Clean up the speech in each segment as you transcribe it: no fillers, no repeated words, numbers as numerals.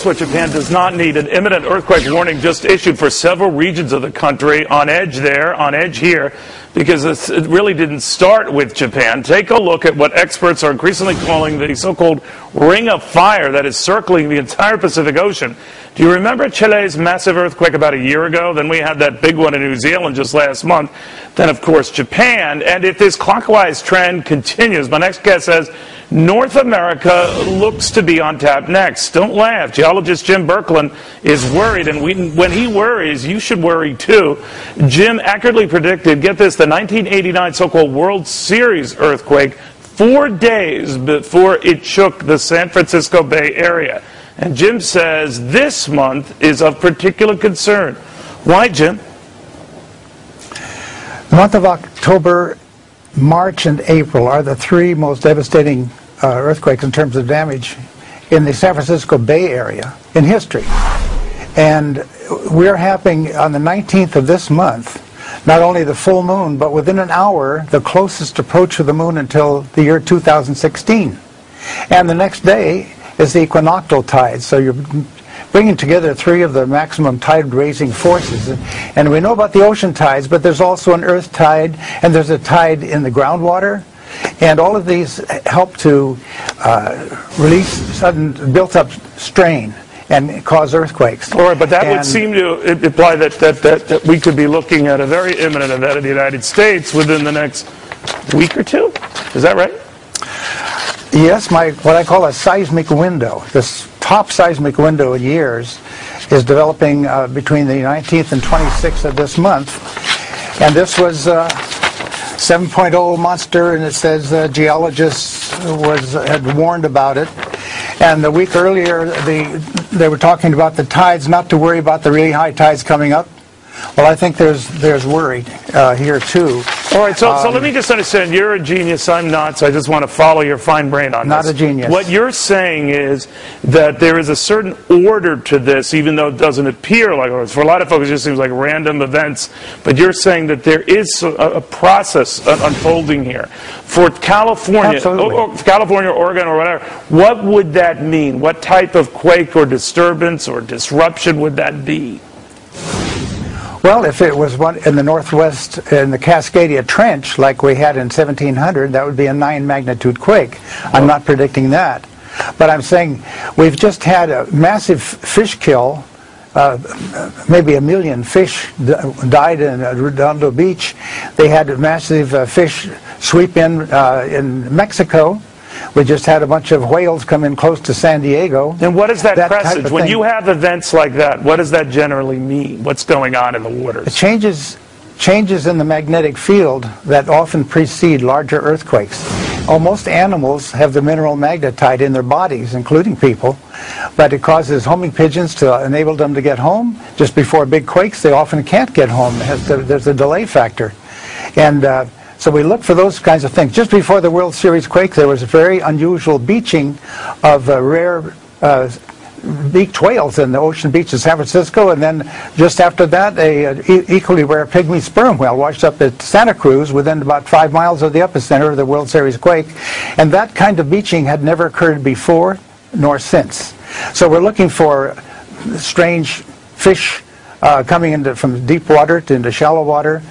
what Japan does not need. An imminent earthquake warning just issued for several regions of the country, on edge there, on edge here, because it really didn't start with Japan. Take a look at what experts are increasingly calling the so-called ring of fire that is circling the entire Pacific Ocean. Do you remember Chile's massive earthquake about a year ago? Then we had that big one in New Zealand just last month. Then, of course, Japan. And if this clockwise trend continues, my next guest says North America looks to be on tap next. Don't laugh. Geologist Jim Birkeland is worried, and when he worries, you should worry too. Jim accurately predicted, get this, the 1989 so-called World Series earthquake 4 days before it shook the San Francisco Bay Area. And Jim says this month is of particular concern. Why, Jim? The month of October, March, and April are the three most devastating earthquakes in terms of damage in the San Francisco Bay Area in history. And we're having, on the 19th of this month, not only the full moon, but within an hour, the closest approach to the moon until the year 2016. And the next day is the equinoctial tide. So you're bringing together three of the maximum tide-raising forces. And we know about the ocean tides, but there's also an earth tide, and there's a tide in the groundwater. And all of these help to release sudden built-up strain and cause earthquakes. All right, but that would seem to imply that we could be looking at a very imminent event in the United States within the next week or two. Is that right? Yes, what I call a seismic window. This top seismic window in years is developing between the 19th and 26th of this month. And this was 7.0 monster, and it says geologists had warned about it. And the week earlier, they were talking about the tides, not to worry about the really high tides coming up. Well, I think there's worry here too. All right, so let me just understand. You're a genius. I'm not, so I just want to follow your fine brain on this. Not a genius. What you're saying is that there is a certain order to this, even though it doesn't appear like it. For a lot of folks, it just seems like random events. But you're saying that there is a process unfolding here. For California, California, Oregon, or whatever, what would that mean? What type of quake or disturbance or disruption would that be? Well, if it was one in the northwest, in the Cascadia Trench, like we had in 1700, that would be a 9-magnitude quake. I'm not predicting that. But I'm saying we've just had a massive fish kill. Maybe 1 million fish died in Redondo Beach. They had a massive fish sweep in Mexico. We just had a bunch of whales come in close to San Diego. And what is that presage? When you have events like that, what does that generally mean? What's going on in the waters? It changes in the magnetic field that often precede larger earthquakes. Most animals have the mineral magnetite in their bodies, including people, but it causes homing pigeons to enable them to get home. Just before big quakes, they often can't get home. There's a delay factor. And so we look for those kinds of things. Just before the World Series quake, there was a very unusual beaching of rare beaked whales in the ocean beach of San Francisco, and then just after that, a equally rare pygmy sperm whale washed up at Santa Cruz within about 5 miles of the epicenter of the World Series quake. And that kind of beaching had never occurred before nor since. So we're looking for strange fish coming into from deep water into shallow water,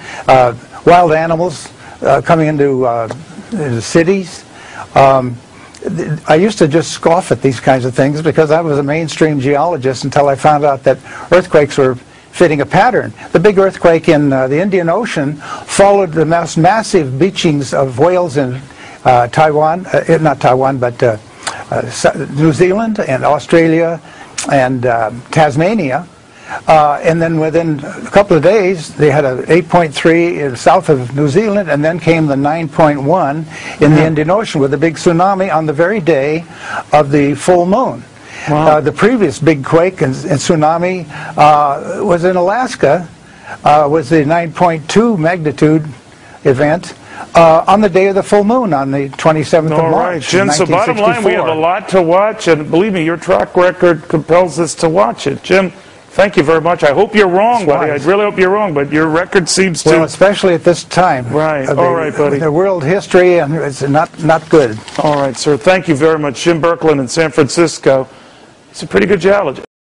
wild animals coming into cities. I used to just scoff at these kinds of things because I was a mainstream geologist until I found out that earthquakes were fitting a pattern. The big earthquake in the Indian Ocean followed the most massive beachings of whales in Taiwan, not Taiwan, but New Zealand and Australia and Tasmania. And then within a couple of days, they had a 8.3 south of New Zealand, and then came the 9.1 in the Indian Ocean with a big tsunami on the very day of the full moon. Wow. The previous big quake and tsunami was in Alaska, was the 9.2 magnitude event on the day of the full moon, on the 27th of March. All right, Jim, so bottom line, we have a lot to watch, and believe me, your track record compels us to watch it. Jim, thank you very much. I hope you're wrong, buddy. I really hope you're wrong, but your record seems to... Well, especially at this time. Right. All right, buddy. The world history, and it's not good. All right, sir. Thank you very much. Jim Birkeland in San Francisco. He's a pretty good geologist.